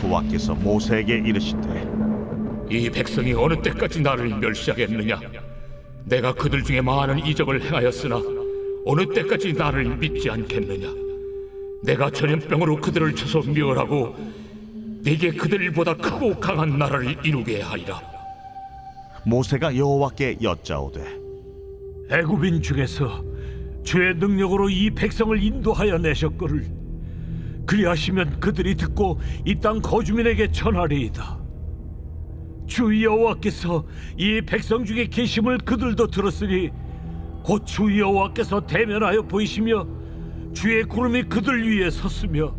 여호와께서 모세에게 이르시되 이 백성이 어느 때까지 나를 멸시하겠느냐? 내가 그들 중에 많은 이적을 행하였으나 어느 때까지 나를 믿지 않겠느냐? 내가 전염병으로 그들을 쳐서 멸하고 네게 그들보다 크고 강한 나라를 이루게 하리라. 모세가 여호와께 여짜오되 애굽인 중에서 주의 능력으로 이 백성을 인도하여 내셨거를 그리하시면 그들이 듣고 이 땅 거주민에게 전하리이다. 주 여호와께서 이 백성 중에 계심을 그들도 들었으니 곧 주 여호와께서 대면하여 보이시며 주의 구름이 그들 위에 섰으며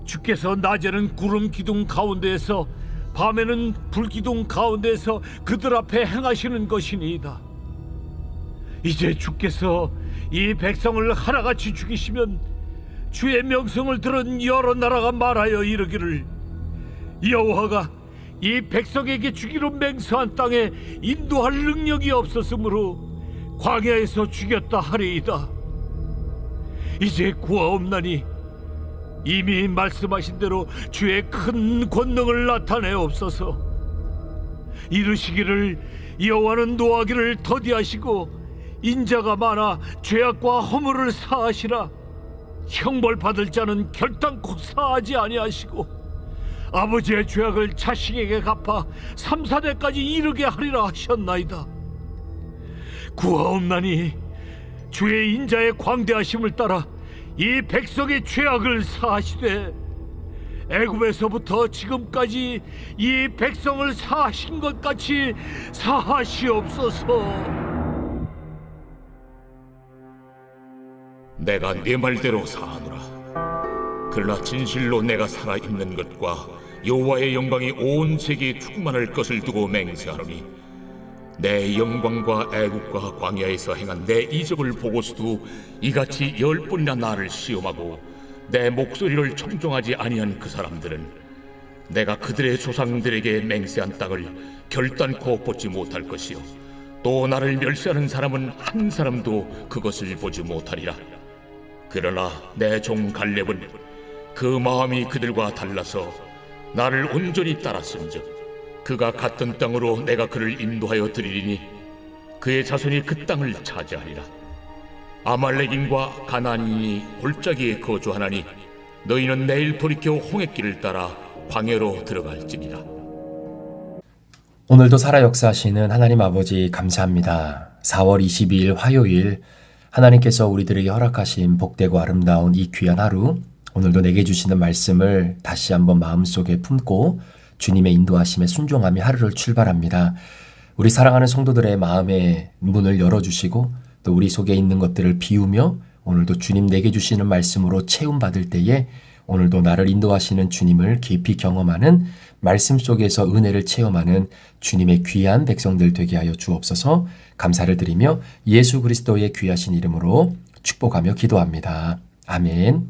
주께서 낮에는 구름 기둥 가운데에서 밤에는 불 기둥 가운데에서 그들 앞에 행하시는 것이니이다. 이제 주께서 이 백성을 하나같이 죽이시면 주의 명성을 들은 여러 나라가 말하여 이르기를 여호와가 이 백성에게 주기로 맹세한 땅에 인도할 능력이 없었으므로 광야에서 죽였다 하리이다. 이제 구하옵나니 이미 말씀하신 대로 주의 큰 권능을 나타내옵소서. 이르시기를 여호와는 노하기를 더디하시고 인자가 많아 죄악과 허물을 사하시라. 형벌 받을 자는 결단코 사하지 아니하시고 아버지의 죄악을 자식에게 갚아 3, 4대까지 이르게 하리라 하셨나이다. 구하옵나니 주의 인자의 광대하심을 따라 이 백성의 죄악을 사하시되 애굽에서부터 지금까지 이 백성을 사하신 것 같이 사하시옵소서. 내가 네 말대로 사하노라. 그러나 진실로 내가 살아있는 것과 여호와의 영광이 온 세계에 충만할 것을 두고 맹세하노니 내 영광과 애국과 광야에서 행한 내 이적을 보고서도 이같이 10번이나 나를 시험하고 내 목소리를 청종하지 아니한 그 사람들은 내가 그들의 조상들에게 맹세한 땅을 결단코 보지 못할 것이요 또 나를 멸시하는 사람은 한 사람도 그것을 보지 못하리라. 그러나 내 종 갈렙은 그 마음이 그들과 달라서 나를 온전히 따랐은즉 그가 갔던 땅으로 내가 그를 인도하여 드리리니 그의 자손이 그 땅을 차지하리라. 아말렉인과 가나안인이 골짜기에 거주하나니 너희는 내일 돌이켜 홍해길을 따라 광야로 들어갈지니라. 오늘도 살아 역사하시는 하나님 아버지 감사합니다. 4월 22일 화요일 하나님께서 우리들에게 허락하신 복되고 아름다운 이 귀한 하루, 오늘도 내게 주시는 말씀을 다시 한번 마음속에 품고 주님의 인도하심에 순종하며 하루를 출발합니다. 우리 사랑하는 성도들의 마음의 문을 열어주시고 또 우리 속에 있는 것들을 비우며 오늘도 주님 내게 주시는 말씀으로 채움받을 때에 오늘도 나를 인도하시는 주님을 깊이 경험하는 말씀 속에서 은혜를 체험하는 주님의 귀한 백성들 되게 하여 주옵소서. 감사를 드리며 예수 그리스도의 귀하신 이름으로 축복하며 기도합니다. 아멘.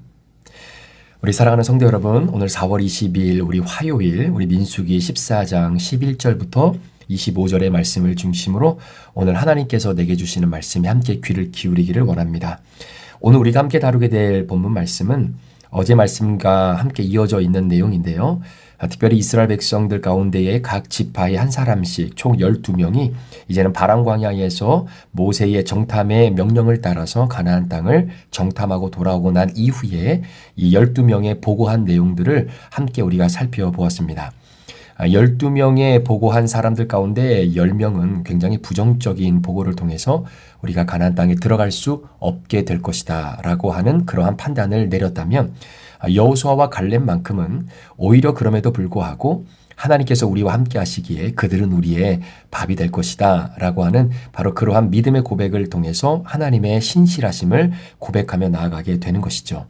우리 사랑하는 성도 여러분, 오늘 4월 22일 우리 화요일 우리 민수기 14장 11절부터 25절의 말씀을 중심으로 오늘 하나님께서 내게 주시는 말씀에 함께 귀를 기울이기를 원합니다. 오늘 우리가 함께 다루게 될 본문 말씀은 어제 말씀과 함께 이어져 있는 내용인데요. 특별히 이스라엘 백성들 가운데에 각 지파의 한 사람씩 총 12명이 이제는 바람 광야에서 모세의 정탐의 명령을 따라서 가나안 땅을 정탐하고 돌아오고 난 이후에 이 12명의 보고한 내용들을 함께 우리가 살펴보았습니다. 12명의 보고한 사람들 가운데 10명은 굉장히 부정적인 보고를 통해서 우리가 가나안 땅에 들어갈 수 없게 될 것이다 라고 하는 그러한 판단을 내렸다면 여호수아와 갈렙만큼은 오히려 그럼에도 불구하고 하나님께서 우리와 함께 하시기에 그들은 우리의 밥이 될 것이다 라고 하는 바로 그러한 믿음의 고백을 통해서 하나님의 신실하심을 고백하며 나아가게 되는 것이죠.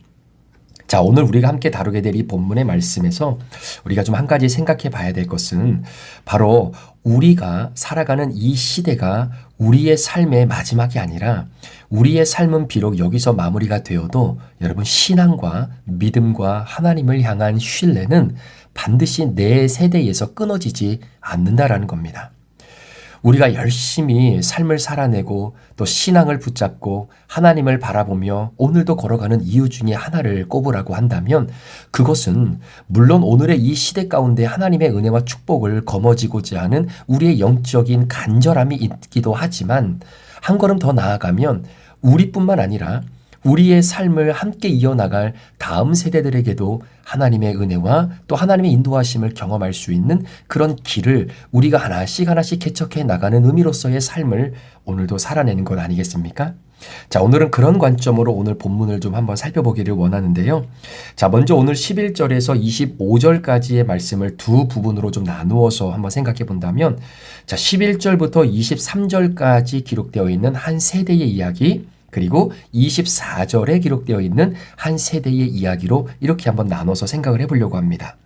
자, 오늘 우리가 함께 다루게 될 이 본문의 말씀에서 우리가 좀 한 가지 생각해 봐야 될 것은 바로 우리가 살아가는 이 시대가 우리의 삶의 마지막이 아니라 우리의 삶은 비록 여기서 마무리가 되어도 여러분 신앙과 믿음과 하나님을 향한 신뢰는 반드시 내 세대에서 끊어지지 않는다라는 겁니다. 우리가 열심히 삶을 살아내고 또 신앙을 붙잡고 하나님을 바라보며 오늘도 걸어가는 이유 중에 하나를 꼽으라고 한다면 그것은 물론 오늘의 이 시대 가운데 하나님의 은혜와 축복을 거머쥐고자 하는 우리의 영적인 간절함이 있기도 하지만 한 걸음 더 나아가면 우리뿐만 아니라 우리의 삶을 함께 이어나갈 다음 세대들에게도 하나님의 은혜와 또 하나님의 인도하심을 경험할 수 있는 그런 길을 우리가 하나씩 개척해 나가는 의미로서의 삶을 오늘도 살아내는 것 아니겠습니까? 자, 오늘은 그런 관점으로 오늘 본문을 좀 한번 살펴보기를 원하는데요. 자, 먼저 오늘 11절에서 25절까지의 말씀을 두 부분으로 좀 나누어서 한번 생각해 본다면, 자, 11절부터 23절까지 기록되어 있는 한 세대의 이야기, 그리고 24절에 기록되어 있는 한 세대의 이야기로 이렇게 한번 나눠서 생각을 해보려고 합니다.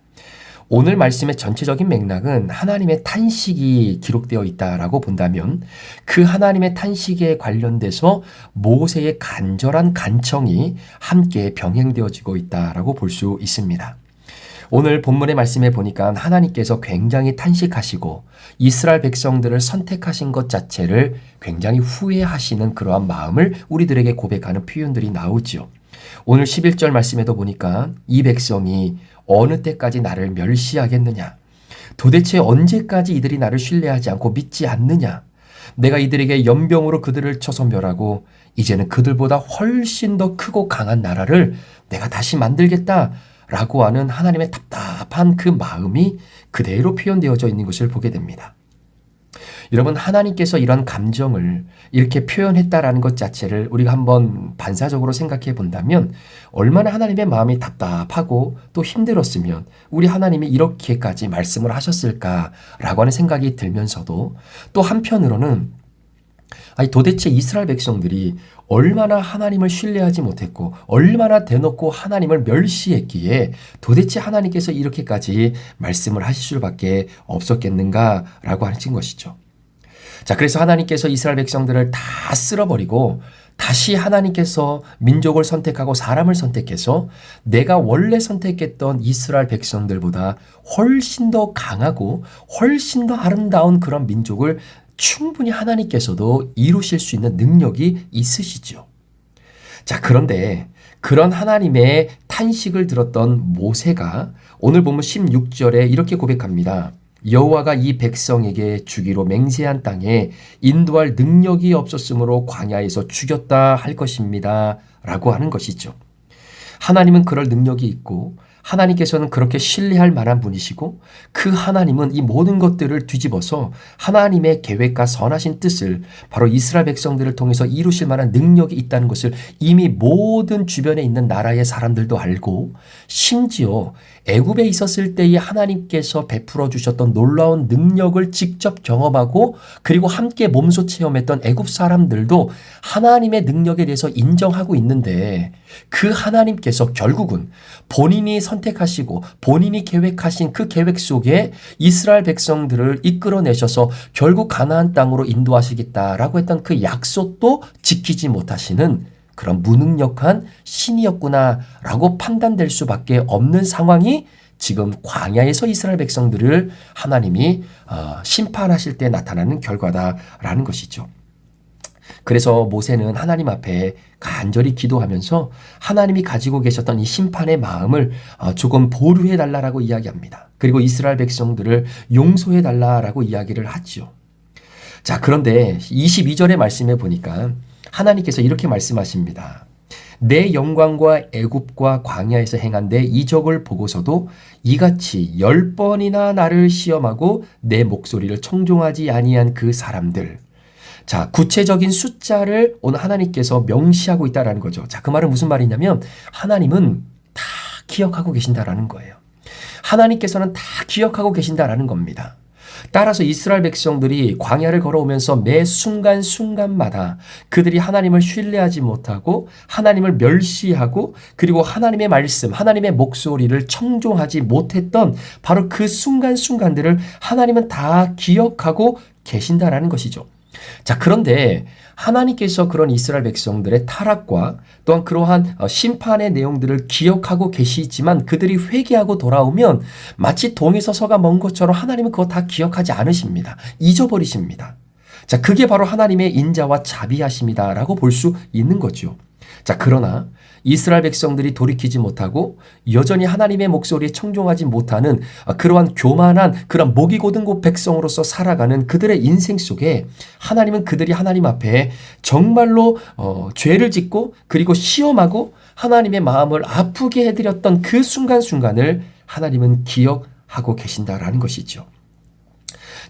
오늘 말씀의 전체적인 맥락은 하나님의 탄식이 기록되어 있다라고 본다면 그 하나님의 탄식에 관련돼서 모세의 간절한 간청이 함께 병행되어지고 있다라고 볼 수 있습니다. 오늘 본문의 말씀에 보니까 하나님께서 굉장히 탄식하시고 이스라엘 백성들을 선택하신 것 자체를 굉장히 후회하시는 그러한 마음을 우리들에게 고백하는 표현들이 나오죠. 오늘 11절 말씀에도 보니까 이 백성이 어느 때까지 나를 멸시하겠느냐? 도대체 언제까지 이들이 나를 신뢰하지 않고 믿지 않느냐? 내가 이들에게 연병으로 그들을 쳐서 멸하고 이제는 그들보다 훨씬 더 크고 강한 나라를 내가 다시 만들겠다 라고 하는 하나님의 답답한 그 마음이 그대로 표현되어져 있는 것을 보게 됩니다. 여러분, 하나님께서 이런 감정을 이렇게 표현했다라는 것 자체를 우리가 한번 반사적으로 생각해 본다면 얼마나 하나님의 마음이 답답하고 또 힘들었으면 우리 하나님이 이렇게까지 말씀을 하셨을까라고 하는 생각이 들면서도 또 한편으로는 아니 도대체 이스라엘 백성들이 얼마나 하나님을 신뢰하지 못했고 얼마나 대놓고 하나님을 멸시했기에 도대체 하나님께서 이렇게까지 말씀을 하실 수밖에 없었겠는가라고 하신 것이죠. 자, 그래서 하나님께서 이스라엘 백성들을 다 쓸어버리고 다시 하나님께서 민족을 선택하고 사람을 선택해서 내가 원래 선택했던 이스라엘 백성들보다 훨씬 더 강하고 훨씬 더 아름다운 그런 민족을 충분히 하나님께서도 이루실 수 있는 능력이 있으시죠. 자, 그런데 그런 하나님의 탄식을 들었던 모세가 오늘 보면 16절에 이렇게 고백합니다. 여호와가 이 백성에게 주기로 맹세한 땅에 인도할 능력이 없었으므로 광야에서 죽였다 할 것입니다. 라고 하는 것이죠. 하나님은 그럴 능력이 있고 하나님께서는 그렇게 신뢰할 만한 분이시고 그 하나님은 이 모든 것들을 뒤집어서 하나님의 계획과 선하신 뜻을 바로 이스라엘 백성들을 통해서 이루실 만한 능력이 있다는 것을 이미 모든 주변에 있는 나라의 사람들도 알고 심지어 애굽에 있었을 때에 하나님께서 베풀어 주셨던 놀라운 능력을 직접 경험하고 그리고 함께 몸소 체험했던 애굽 사람들도 하나님의 능력에 대해서 인정하고 있는데 그 하나님께서 결국은 본인이 선택하시고 본인이 계획하신 그 계획 속에 이스라엘 백성들을 이끌어내셔서 결국 가나안 땅으로 인도하시겠다라고 했던 그 약속도 지키지 못하시는 그런 무능력한 신이었구나라고 판단될 수밖에 없는 상황이 지금 광야에서 이스라엘 백성들을 하나님이 심판하실 때 나타나는 결과다라는 것이죠. 그래서 모세는 하나님 앞에 간절히 기도하면서 하나님이 가지고 계셨던 이 심판의 마음을 조금 보류해 달라라고 이야기합니다. 그리고 이스라엘 백성들을 용서해 달라라고 이야기를 하죠. 자, 그런데 22절의 말씀에 보니까 하나님께서 이렇게 말씀하십니다. 내 영광과 애굽과 광야에서 행한 내 이적을 보고서도 이같이 10번이나 나를 시험하고 내 목소리를 청종하지 아니한 그 사람들. 자, 구체적인 숫자를 오늘 하나님께서 명시하고 있다라는 거죠. 자, 그 말은 무슨 말이냐면 하나님은 다 기억하고 계신다라는 거예요. 하나님께서는 다 기억하고 계신다라는 겁니다. 따라서 이스라엘 백성들이 광야를 걸어오면서 매 순간순간마다 그들이 하나님을 신뢰하지 못하고 하나님을 멸시하고 그리고 하나님의 말씀, 하나님의 목소리를 청종하지 못했던 바로 그 순간순간들을 하나님은 다 기억하고 계신다라는 것이죠. 자, 그런데 하나님께서 그런 이스라엘 백성들의 타락과 또한 그러한 심판의 내용들을 기억하고 계시지만 그들이 회개하고 돌아오면 마치 동에서 서가 먼 것처럼 하나님은 그거 다 기억하지 않으십니다. 잊어버리십니다. 자, 그게 바로 하나님의 인자와 자비하심이다라고 볼 수 있는 거죠. 자, 그러나 이스라엘 백성들이 돌이키지 못하고 여전히 하나님의 목소리에 청종하지 못하는 그러한 교만한 그런 목이 고든 고 백성으로서 살아가는 그들의 인생 속에 하나님은 그들이 하나님 앞에 정말로 죄를 짓고 그리고 시험하고 하나님의 마음을 아프게 해드렸던 그 순간순간을 하나님은 기억하고 계신다라는 것이죠.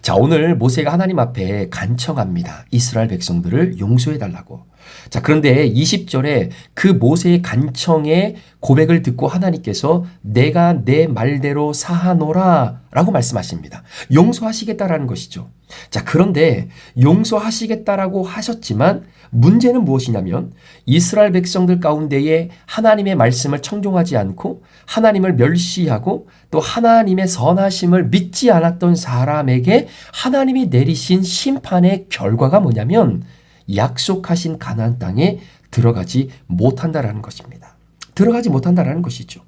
자, 오늘 모세가 하나님 앞에 간청합니다. 이스라엘 백성들을 용서해달라고. 자, 그런데 20절에 그 모세의 간청의 고백을 듣고 하나님께서 내가 내 말대로 사하노라 라고 말씀하십니다. 용서하시겠다라는 것이죠. 자, 그런데 용서하시겠다라고 하셨지만 문제는 무엇이냐면 이스라엘 백성들 가운데에 하나님의 말씀을 청종하지 않고 하나님을 멸시하고 또 하나님의 선하심을 믿지 않았던 사람에게 하나님이 내리신 심판의 결과가 뭐냐면 약속하신 가나안 땅에 들어가지 못한다라는 것입니다. 들어가지 못한다라는 것이죠.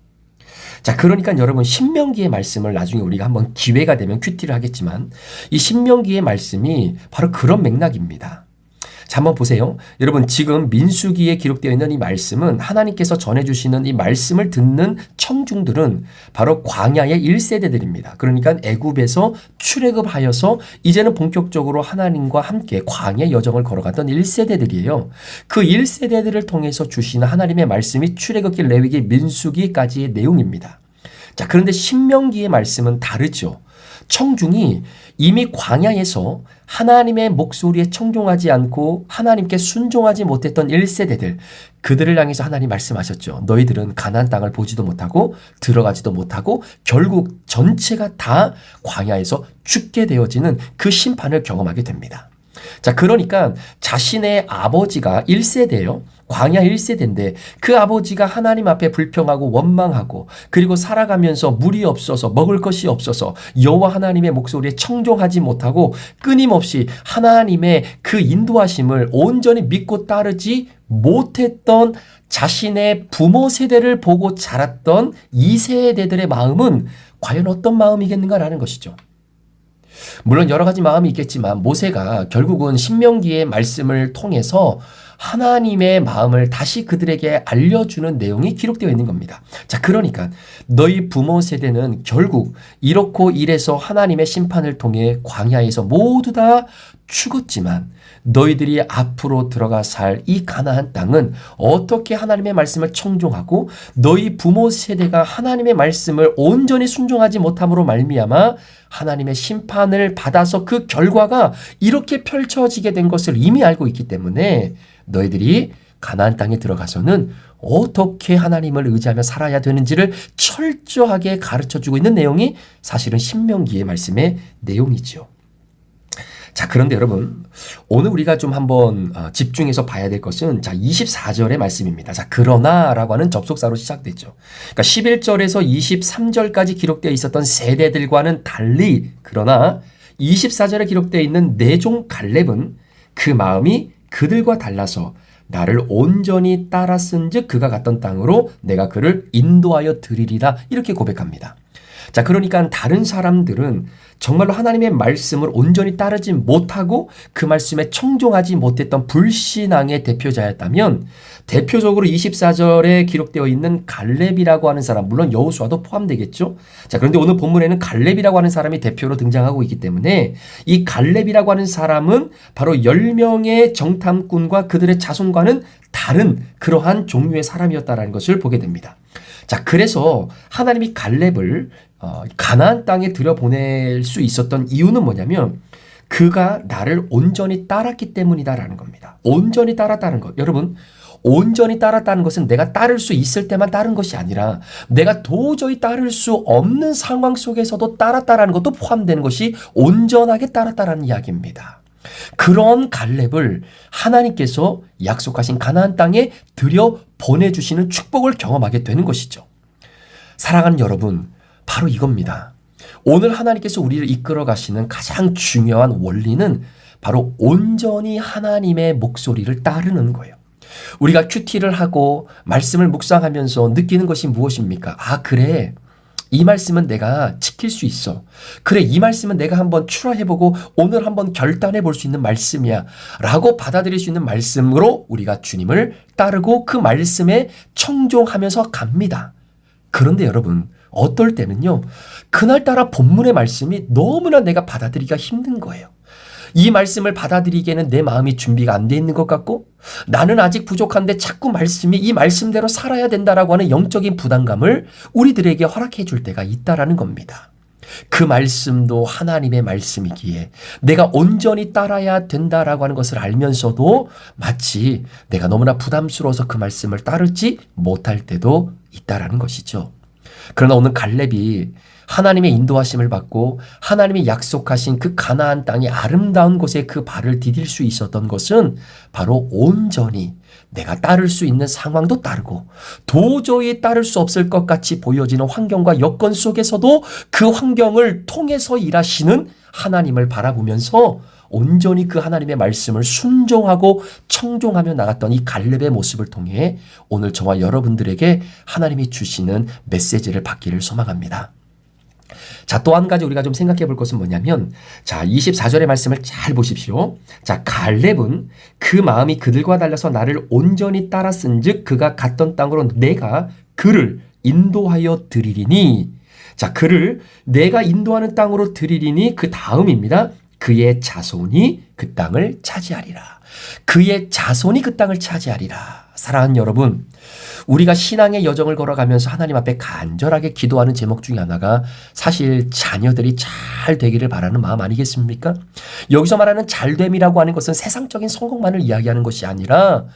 자, 그러니까 여러분 신명기의 말씀을 나중에 우리가 한번 기회가 되면 큐티를 하겠지만 이 신명기의 말씀이 바로 그런 맥락입니다. 자, 한번 보세요. 여러분 지금 민수기에 기록되어 있는 이 말씀은 하나님께서 전해주시는 이 말씀을 듣는 청중들은 바로 광야의 1세대들입니다. 그러니까 애굽에서 출애굽하여서 이제는 본격적으로 하나님과 함께 광야의 여정을 걸어갔던 1세대들이에요. 그 1세대들을 통해서 주시는 하나님의 말씀이 출애굽기, 레위기, 민수기까지의 내용입니다. 자, 그런데 신명기의 말씀은 다르죠. 청중이 이미 광야에서 하나님의 목소리에 청종하지 않고 하나님께 순종하지 못했던 1세대들, 그들을 향해서 하나님 말씀하셨죠. 너희들은 가나안 땅을 보지도 못하고 들어가지도 못하고 결국 전체가 다 광야에서 죽게 되어지는 그 심판을 경험하게 됩니다. 자, 그러니까 자신의 아버지가 1세대예요. 광야 1세대인데 그 아버지가 하나님 앞에 불평하고 원망하고 그리고 살아가면서 물이 없어서 먹을 것이 없어서 여호와 하나님의 목소리에 청종하지 못하고 끊임없이 하나님의 그 인도하심을 온전히 믿고 따르지 못했던 자신의 부모 세대를 보고 자랐던 2세대들의 마음은 과연 어떤 마음이겠는가라는 것이죠. 물론 여러 가지 마음이 있겠지만 모세가 결국은 신명기의 말씀을 통해서 하나님의 마음을 다시 그들에게 알려주는 내용이 기록되어 있는 겁니다. 자, 그러니까 너희 부모 세대는 결국 이렇고 이래서 하나님의 심판을 통해 광야에서 모두 다 죽었지만 너희들이 앞으로 들어가 살 이 가나안 땅은 어떻게 하나님의 말씀을 청종하고 너희 부모 세대가 하나님의 말씀을 온전히 순종하지 못함으로 말미암아 하나님의 심판을 받아서 그 결과가 이렇게 펼쳐지게 된 것을 이미 알고 있기 때문에 너희들이 가나안 땅에 들어가서는 어떻게 하나님을 의지하며 살아야 되는지를 철저하게 가르쳐주고 있는 내용이 사실은 신명기의 말씀의 내용이죠. 자, 그런데 여러분 오늘 우리가 좀 한번 집중해서 봐야 될 것은 자 24절의 말씀입니다. 자, 그러나라고 하는 접속사로 시작됐죠. 그러니까 11절에서 23절까지 기록되어 있었던 세대들과는 달리 그러나 24절에 기록되어 있는 내종 갈렙은 그 마음이 그들과 달라서 나를 온전히 따랐은즉 그가 갔던 땅으로 내가 그를 인도하여 드리리라 이렇게 고백합니다. 자, 그러니까 다른 사람들은 정말로 하나님의 말씀을 온전히 따르지 못하고 그 말씀에 청종하지 못했던 불신앙의 대표자였다면 대표적으로 24절에 기록되어 있는 갈렙이라고 하는 사람, 물론 여호수아도 포함되겠죠. 자, 그런데 오늘 본문에는 갈렙이라고 하는 사람이 대표로 등장하고 있기 때문에 이 갈렙이라고 하는 사람은 바로 10명의 정탐꾼과 그들의 자손과는 다른 그러한 종류의 사람이었다는 것을 보게 됩니다. 자, 그래서 하나님이 갈렙을 가나안 땅에 들여보낼 수 있었던 이유는 뭐냐면 그가 나를 온전히 따랐기 때문이다라는 겁니다. 온전히 따랐다는 것. 여러분, 온전히 따랐다는 것은 내가 따를 수 있을 때만 따른 것이 아니라 내가 도저히 따를 수 없는 상황 속에서도 따랐다라는 것도 포함되는 것이 온전하게 따랐다라는 이야기입니다. 그런 갈렙을 하나님께서 약속하신 가나안 땅에 들여 보내주시는 축복을 경험하게 되는 것이죠. 사랑하는 여러분, 바로 이겁니다. 오늘 하나님께서 우리를 이끌어 가시는 가장 중요한 원리는 바로 온전히 하나님의 목소리를 따르는 거예요. 우리가 큐티를 하고 말씀을 묵상하면서 느끼는 것이 무엇입니까? 아, 그래. 이 말씀은 내가 지킬 수 있어. 그래, 이 말씀은 내가 한번 출하해보고 오늘 한번 결단해 볼 수 있는 말씀이야 라고 받아들일 수 있는 말씀으로 우리가 주님을 따르고 그 말씀에 청종하면서 갑니다. 그런데 여러분, 어떨 때는요, 그날따라 본문의 말씀이 너무나 내가 받아들이기가 힘든 거예요. 이 말씀을 받아들이기에는 내 마음이 준비가 안 돼 있는 것 같고, 나는 아직 부족한데 자꾸 말씀이 이 말씀대로 살아야 된다라고 하는 영적인 부담감을 우리들에게 허락해 줄 때가 있다라는 겁니다. 그 말씀도 하나님의 말씀이기에 내가 온전히 따라야 된다라고 하는 것을 알면서도 마치 내가 너무나 부담스러워서 그 말씀을 따르지 못할 때도 있다라는 것이죠. 그러나 오늘 갈렙이 하나님의 인도하심을 받고 하나님이 약속하신 그 가나안 땅의 아름다운 곳에 그 발을 디딜 수 있었던 것은 바로 온전히 내가 따를 수 있는 상황도 따르고 도저히 따를 수 없을 것 같이 보여지는 환경과 여건 속에서도 그 환경을 통해서 일하시는 하나님을 바라보면서 온전히 그 하나님의 말씀을 순종하고 청종하며 나갔던 이 갈렙의 모습을 통해 오늘 저와 여러분들에게 하나님이 주시는 메시지를 받기를 소망합니다. 자, 또 한 가지 우리가 좀 생각해 볼 것은 뭐냐면, 자, 24절의 말씀을 잘 보십시오. 자, 갈렙은 그 마음이 그들과 달라서 나를 온전히 따랐은 즉 그가 갔던 땅으로 내가 그를 인도하여 드리리니. 자, 그를 내가 인도하는 땅으로 드리리니 그 다음입니다. 그의 자손이 그 땅을 차지하리라. 그의 자손이 그 땅을 차지하리라. 사랑하는 여러분, 우리가 신앙의 여정을 걸어가면서 하나님 앞에 간절하게 기도하는 제목 중에 하나가 사실 자녀들이 잘 되기를 바라는 마음 아니겠습니까? 여기서 말하는 잘됨이라고 하는 것은 세상적인 성공만을 이야기하는 것이 아니라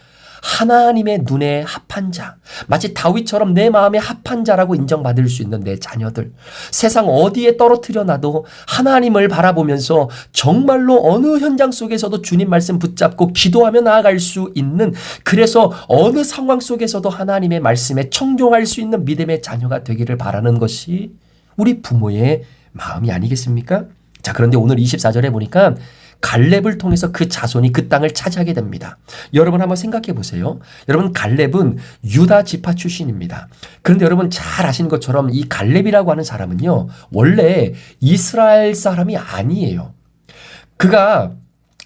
하나님의 눈에 합한 자, 마치 다윗처럼 내 마음에 합한 자라고 인정받을 수 있는 내 자녀들, 세상 어디에 떨어뜨려 놔도 하나님을 바라보면서 정말로 어느 현장 속에서도 주님 말씀 붙잡고 기도하며 나아갈 수 있는, 그래서 어느 상황 속에서도 하나님의 말씀에 청종할 수 있는 믿음의 자녀가 되기를 바라는 것이 우리 부모의 마음이 아니겠습니까? 자, 그런데 오늘 24절에 보니까 갈렙을 통해서 그 자손이 그 땅을 차지하게 됩니다. 여러분 한번 생각해 보세요. 여러분, 갈렙은 유다 지파 출신입니다. 그런데 여러분 잘 아시는 것처럼 이 갈렙이라고 하는 사람은요, 원래 이스라엘 사람이 아니에요. 그가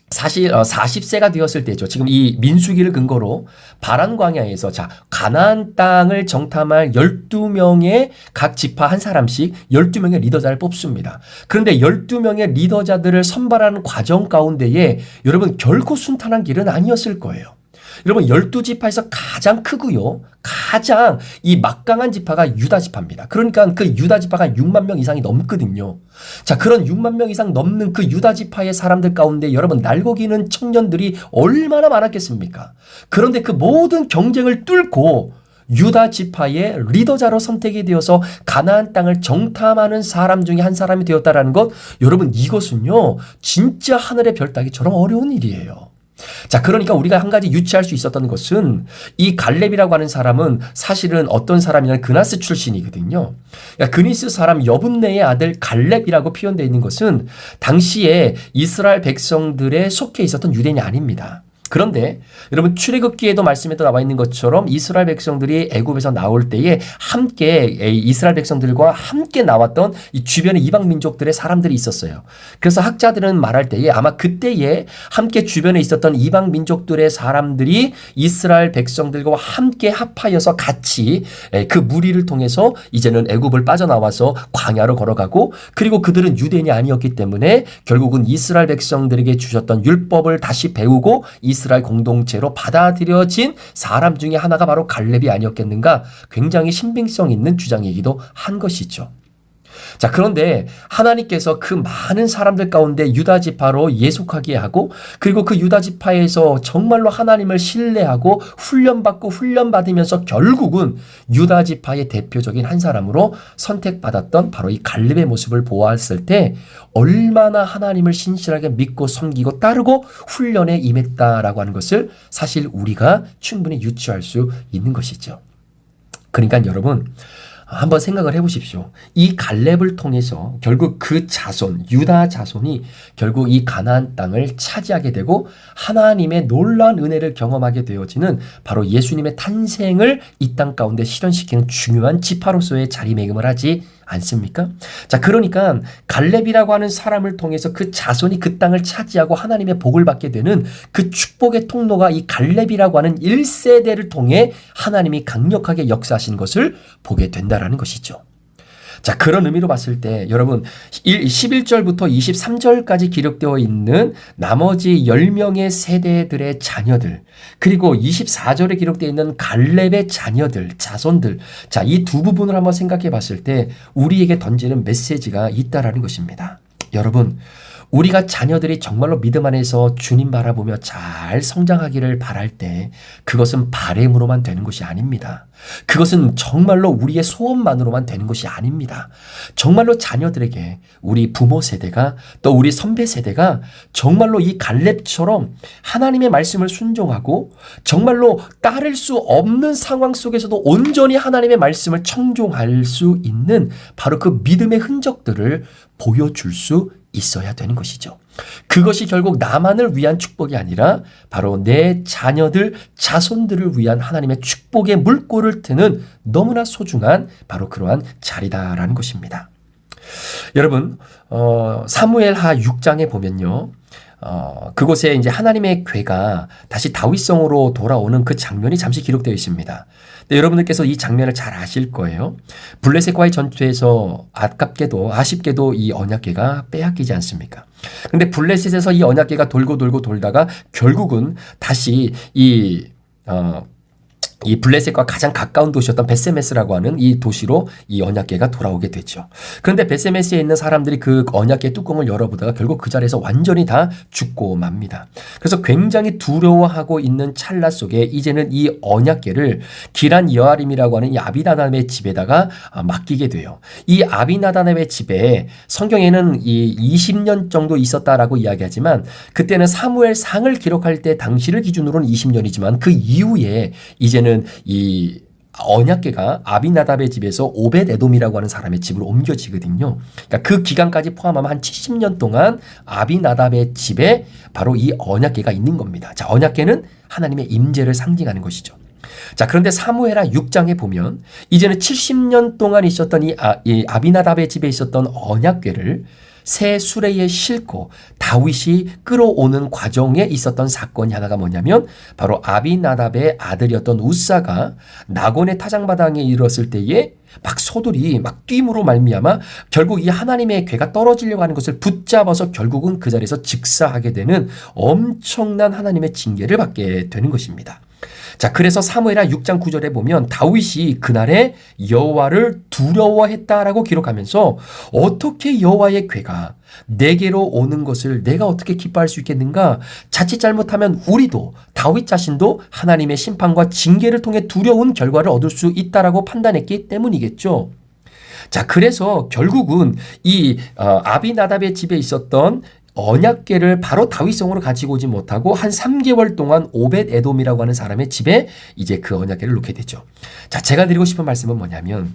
사실 40세가 되었을 때죠. 지금 이 민수기를 근거로 바란 광야에서 자, 가나안 땅을 정탐할 12명의 각 지파 한 사람씩 12명의 리더자를 뽑습니다. 그런데 12명의 리더자들을 선발하는 과정 가운데에 여러분 결코 순탄한 길은 아니었을 거예요. 여러분 12지파에서 가장 크고요, 가장 이 막강한 지파가 유다 지파입니다. 그러니까 그 유다 지파가 6만 명 이상이 넘거든요. 자, 그런 6만 명 이상 넘는 그 유다 지파의 사람들 가운데 여러분 날고기는 청년들이 얼마나 많았겠습니까? 그런데 그 모든 경쟁을 뚫고 유다 지파의 리더자로 선택이 되어서 가나안 땅을 정탐하는 사람 중에 한 사람이 되었다라는 것, 여러분 이것은요 진짜 하늘의 별 따기처럼 어려운 일이에요. 자, 그러니까 우리가 한 가지 유추할 수 있었던 것은 이 갈렙이라고 하는 사람은 사실은 어떤 사람이냐면 그나스 출신이거든요. 그러니까 그니스 사람 여분네의 아들 갈렙이라고 표현되어 있는 것은 당시에 이스라엘 백성들에 속해 있었던 유대인이 아닙니다. 그런데 여러분 출애굽기에도 말씀에도 나와 있는 것처럼 이스라엘 백성들이 애굽에서 나올 때에 함께 이스라엘 백성들과 함께 나왔던 이 주변의 이방 민족들의 사람들이 있었어요. 그래서 학자들은 말할 때에 아마 그때에 함께 주변에 있었던 이방 민족들의 사람들이 이스라엘 백성들과 함께 합하여서 같이 그 무리를 통해서 이제는 애굽을 빠져나와서 광야로 걸어가고, 그리고 그들은 유대인이 아니었기 때문에 결국은 이스라엘 백성들에게 주셨던 율법을 다시 배우고 이스라엘 공동체로 받아들여진 사람 중에 하나가 바로 갈렙이 아니었겠는가, 굉장히 신빙성 있는 주장이기도 한 것이죠. 자, 그런데 하나님께서 그 많은 사람들 가운데 유다 지파로 예속하게 하고, 그리고 그 유다 지파에서 정말로 하나님을 신뢰하고 훈련받고 훈련받으면서 결국은 유다 지파의 대표적인 한 사람으로 선택받았던 바로 이 갈렙의 모습을 보았을 때 얼마나 하나님을 신실하게 믿고 섬기고 따르고 훈련에 임했다라고 하는 것을 사실 우리가 충분히 유추할 수 있는 것이죠. 그러니까 여러분 한번 생각을 해보십시오. 이 갈렙을 통해서 결국 그 자손, 유다 자손이 결국 이 가나안 땅을 차지하게 되고 하나님의 놀라운 은혜를 경험하게 되어지는 바로 예수님의 탄생을 이 땅 가운데 실현시키는 중요한 지파로서의 자리매김을 하지 않습니까? 자, 그러니까 갈렙이라고 하는 사람을 통해서 그 자손이 그 땅을 차지하고 하나님의 복을 받게 되는 그 축복의 통로가 이 갈렙이라고 하는 1세대를 통해 하나님이 강력하게 역사하신 것을 보게 된다라는 것이죠. 자, 그런 의미로 봤을 때 여러분 11절부터 23절까지 기록되어 있는 나머지 10명의 세대들의 자녀들, 그리고 24절에 기록되어 있는 갈렙의 자녀들, 자손들, 자, 이 두 부분을 한번 생각해 봤을 때 우리에게 던지는 메시지가 있다라는 것입니다. 여러분, 우리가 자녀들이 정말로 믿음 안에서 주님 바라보며 잘 성장하기를 바랄 때 그것은 바램으로만 되는 것이 아닙니다. 그것은 정말로 우리의 소원만으로만 되는 것이 아닙니다. 정말로 자녀들에게 우리 부모 세대가 또 우리 선배 세대가 정말로 이 갈렙처럼 하나님의 말씀을 순종하고 정말로 따를 수 없는 상황 속에서도 온전히 하나님의 말씀을 청종할 수 있는 바로 그 믿음의 흔적들을 보여줄 수 있어야 되는 것이죠. 그것이 결국 나만을 위한 축복이 아니라 바로 내 자녀들, 자손들을 위한 하나님의 축복의 물꼬를 트는 너무나 소중한 바로 그러한 자리다라는 것입니다. 여러분, 사무엘하 6장에 보면요. 그곳에 이제 하나님의 괴가 다시 다윗성으로 돌아오는 그 장면이 잠시 기록되어 있습니다. 근데 여러분들께서 이 장면을 잘 아실 거예요. 블레셋과의 전투에서 아쉽게도 이 언약궤가 빼앗기지 않습니까? 근데 블레셋에서 이 언약궤가 돌고 돌다가 결국은 다시 이 블레셋과 가장 가까운 도시였던 베세메스라고 하는 이 도시로 이 언약궤가 돌아오게 되죠. 그런데 베세메스에 있는 사람들이 그 언약궤 뚜껑을 열어보다가 결국 그 자리에서 완전히 다 죽고 맙니다. 그래서 굉장히 두려워하고 있는 찰나 속에 이제는 이 언약궤를 기란 여아림이라고 하는 이 아비나답의 집에다가 맡기게 돼요. 이 아비나답의 집에 성경에는 이 20년 정도 있었다라고 이야기하지만 그때는 사무엘상을 기록할 때 당시를 기준으로는 20년이지만 그 이후에 이제는 이 언약궤가 아비나답의 집에서 오벳에돔이라고 하는 사람의 집으로 옮겨지거든요. 그러니까 그 기간까지 포함하면 한 70년 동안 아비나답의 집에 바로 이 언약궤가 있는 겁니다. 자, 언약궤는 하나님의 임재를 상징하는 것이죠. 자, 그런데 사무엘하 6장에 보면 이제는 70년 동안 있었던 이 아비나답의 집에 있었던 언약궤를 새 수레에 싣고 다윗이 끌어오는 과정에 있었던 사건이 하나가 뭐냐면 바로 아비나답의 아들이었던 우사가 나곤의 타작마당에 이르렀을 때에 막 소들이 막 뛰므로 말미암아 결국 이 하나님의 궤가 떨어지려고 하는 것을 붙잡아서 결국은 그 자리에서 직사하게 되는 엄청난 하나님의 징계를 받게 되는 것입니다. 자, 그래서 사무엘하 6장 9절에 보면 다윗이 그날에 여호와를 두려워했다라고 기록하면서 어떻게 여호와의 궤가 내게로 오는 것을 내가 어떻게 기뻐할 수 있겠는가? 자칫 잘못하면 우리도 다윗 자신도 하나님의 심판과 징계를 통해 두려운 결과를 얻을 수 있다라고 판단했기 때문이겠죠. 자, 그래서 결국은 이 아비나답의 집에 있었던 언약궤를 바로 다윗성으로 가지고 오지 못하고 한 3개월 동안 오벳에돔이라고 하는 사람의 집에 이제 그 언약궤를 놓게 되죠. 자, 제가 드리고 싶은 말씀은 뭐냐면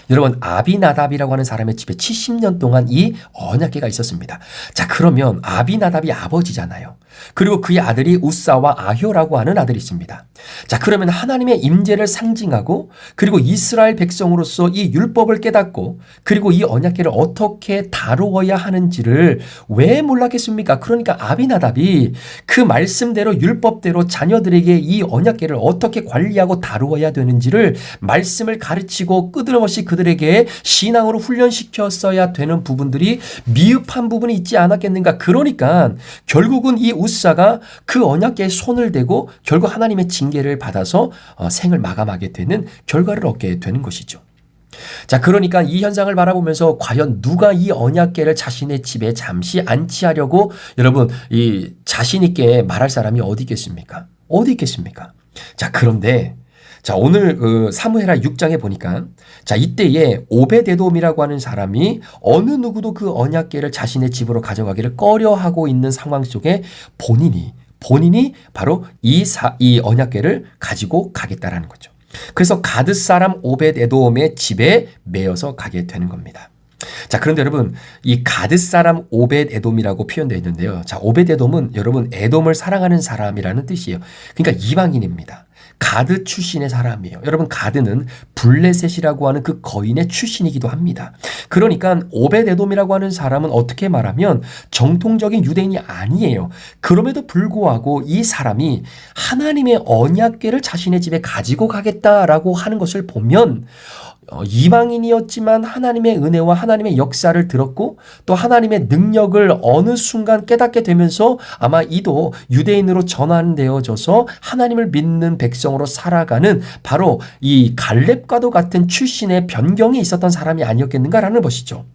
여러분, 아비나답이라고 하는 사람의 집에 70년 동안 이 언약궤가 있었습니다. 자, 그러면 아비나답이 아버지잖아요. 그리고 그의 아들이 우사와 아효라고 하는 아들이 있습니다. 자, 그러면 하나님의 임재를 상징하고 그리고 이스라엘 백성으로서 이 율법을 깨닫고 그리고 이 언약궤를 어떻게 다루어야 하는지를 왜 몰랐겠습니까? 그러니까 아비나답이 그 말씀대로 율법대로 자녀들에게 이 언약궤를 어떻게 관리하고 다루어야 되는지를 말씀을 가르치고 끊임없이 그들에게 신앙으로 훈련시켰어야 되는 부분들이 미흡한 부분이 있지 않았겠는가? 그러니까 결국은 이 우사가 그 언약궤에 손을 대고 결국 하나님의 징계를 받아서 생을 마감하게 되는 결과를 얻게 되는 것이죠. 자, 그러니까 이 현상을 바라보면서 과연 누가 이 언약궤를 자신의 집에 잠시 안치하려고 여러분 이 자신 있게 말할 사람이 어디 있겠습니까? 어디 있겠습니까? 자, 그런데 자, 오늘 사무엘하 6장에 보니까 자, 이때에 오벳에돔이라고 하는 사람이 어느 누구도 그 언약궤를 자신의 집으로 가져가기를 꺼려하고 있는 상황 속에 본인이 바로 이 언약궤를 가지고 가겠다라는 거죠. 그래서 가드 사람 오벳에돔의 집에 매어서 가게 되는 겁니다. 자, 그런데 여러분 이 가드 사람 오벳에돔이라고 표현되어 있는데요. 자, 오벳에돔은 여러분 에돔을 사랑하는 사람이라는 뜻이에요. 그러니까 이방인입니다. 가드 출신의 사람이에요. 여러분, 가드는 블레셋이라고 하는 그 거인의 출신이기도 합니다. 그러니까 오벳에돔이라고 하는 사람은 어떻게 말하면 정통적인 유대인이 아니에요. 그럼에도 불구하고 이 사람이 하나님의 언약궤를 자신의 집에 가지고 가겠다라고 하는 것을 보면 이방인이었지만 하나님의 은혜와 하나님의 역사를 들었고 또 하나님의 능력을 어느 순간 깨닫게 되면서 아마 이도 유대인으로 전환되어져서 하나님을 믿는 백성으로 살아가는 바로 이 갈렙과도 같은 출신의 변경이 있었던 사람이 아니었겠는가라는 것이죠.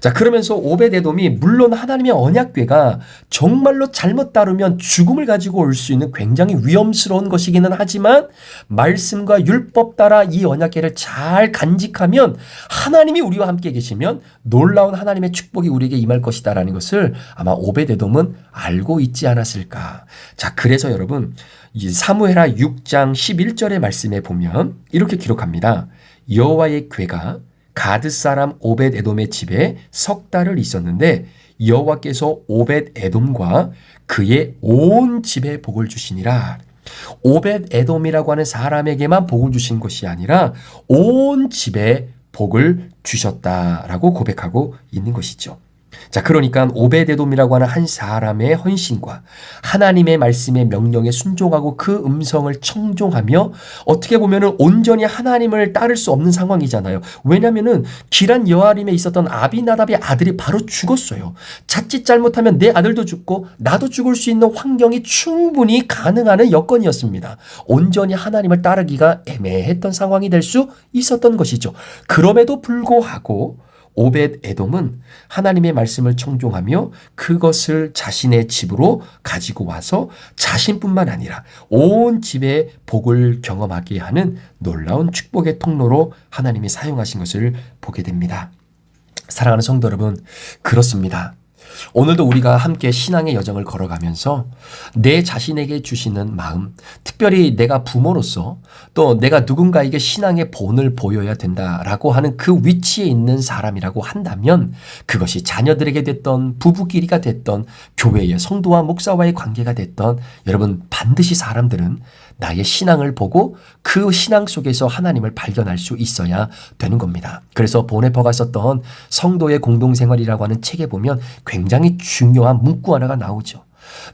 자, 그러면서 오벳에돔이 물론 하나님의 언약궤가 정말로 잘못 다루면 죽음을 가지고 올 수 있는 굉장히 위험스러운 것이기는 하지만 말씀과 율법 따라 이 언약궤를 잘 간직하면 하나님이 우리와 함께 계시면 놀라운 하나님의 축복이 우리에게 임할 것이다라는 것을 아마 오벳에돔은 알고 있지 않았을까. 자, 그래서 여러분 이 사무엘하 6장 11절의 말씀에 보면 이렇게 기록합니다. 여호와의 궤가 가드 사람 오벳에돔의 집에 석 달을 있었는데 여호와께서 오벳에돔과 그의 온 집에 복을 주시니라. 오벳에돔이라고 하는 사람에게만 복을 주신 것이 아니라 온 집에 복을 주셨다라고 고백하고 있는 것이죠. 자, 그러니까 오벳에돔이라고 하는 한 사람의 헌신과 하나님의 말씀의 명령에 순종하고 그 음성을 청종하며 어떻게 보면은 온전히 하나님을 따를 수 없는 상황이잖아요. 왜냐면은 기란 여아림에 있었던 아비나답의 아들이 바로 죽었어요. 자칫 잘못하면 내 아들도 죽고 나도 죽을 수 있는 환경이 충분히 가능한 여건이었습니다. 온전히 하나님을 따르기가 애매했던 상황이 될 수 있었던 것이죠. 그럼에도 불구하고 오벳에돔은 하나님의 말씀을 청종하며 그것을 자신의 집으로 가지고 와서 자신뿐만 아니라 온 집에 복을 경험하게 하는 놀라운 축복의 통로로 하나님이 사용하신 것을 보게 됩니다. 사랑하는 성도 여러분, 그렇습니다. 오늘도 우리가 함께 신앙의 여정을 걸어가면서 내 자신에게 주시는 마음, 특별히 내가 부모로서 또 내가 누군가에게 신앙의 본을 보여야 된다라고 하는 그 위치에 있는 사람이라고 한다면 그것이 자녀들에게 됐던 부부끼리가 됐던 교회의 성도와 목사와의 관계가 됐던 여러분 반드시 사람들은 나의 신앙을 보고 그 신앙 속에서 하나님을 발견할 수 있어야 되는 겁니다. 그래서 보네퍼가 썼던 성도의 공동생활이라고 하는 책에 보면 굉장히 중요한 문구 하나가 나오죠.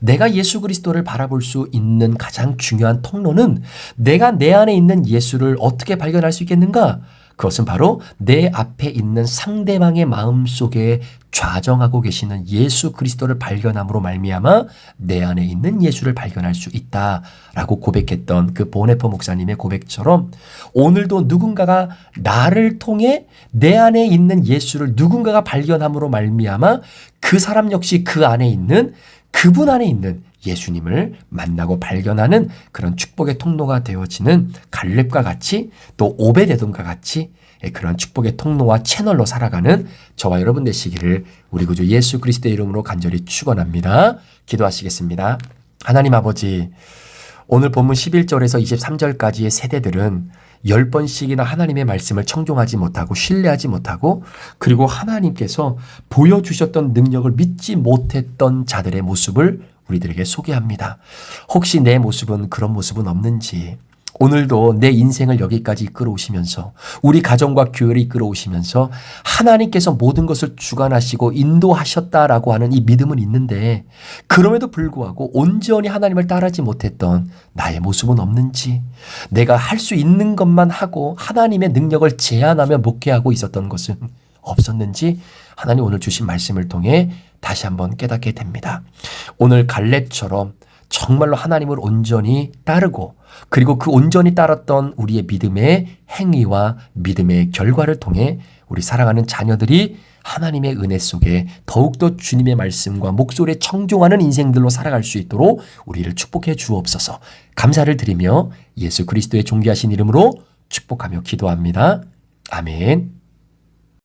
내가 예수 그리스도를 바라볼 수 있는 가장 중요한 통로는 내가 내 안에 있는 예수를 어떻게 발견할 수 있겠는가? 그것은 바로 내 앞에 있는 상대방의 마음속에 좌정하고 계시는 예수 그리스도를 발견함으로 말미암아 내 안에 있는 예수를 발견할 수 있다라고 고백했던 그 보네퍼 목사님의 고백처럼 오늘도 누군가가 나를 통해 내 안에 있는 예수를 누군가가 발견함으로 말미암아 그 사람 역시 그 안에 있는 그분 안에 있는 예수님을 만나고 발견하는 그런 축복의 통로가 되어지는 갈렙과 같이 또 오벳에돔과 같이 그런 축복의 통로와 채널로 살아가는 저와 여러분 되시기를 우리 구주 예수 그리스도의 이름으로 간절히 축원합니다. 기도하시겠습니다. 하나님 아버지, 오늘 본문 11절에서 23절까지의 세대들은 10번씩이나 하나님의 말씀을 청종하지 못하고 신뢰하지 못하고 그리고 하나님께서 보여주셨던 능력을 믿지 못했던 자들의 모습을 우리들에게 소개합니다. 혹시 내 모습은 그런 모습은 없는지 오늘도 내 인생을 여기까지 이끌어오시면서 우리 가정과 교회를 이끌어오시면서 하나님께서 모든 것을 주관하시고 인도하셨다라고 하는 이 믿음은 있는데 그럼에도 불구하고 온전히 하나님을 따르지 못했던 나의 모습은 없는지 내가 할 수 있는 것만 하고 하나님의 능력을 제한하며 목회하고 있었던 것은 없었는지 하나님 오늘 주신 말씀을 통해 다시 한번 깨닫게 됩니다. 오늘 갈렙처럼 정말로 하나님을 온전히 따르고 그리고 그 온전히 따랐던 우리의 믿음의 행위와 믿음의 결과를 통해 우리 사랑하는 자녀들이 하나님의 은혜 속에 더욱더 주님의 말씀과 목소리에 청종하는 인생들로 살아갈 수 있도록 우리를 축복해 주옵소서. 감사를 드리며 예수 그리스도의 존귀하신 이름으로 축복하며 기도합니다. 아멘.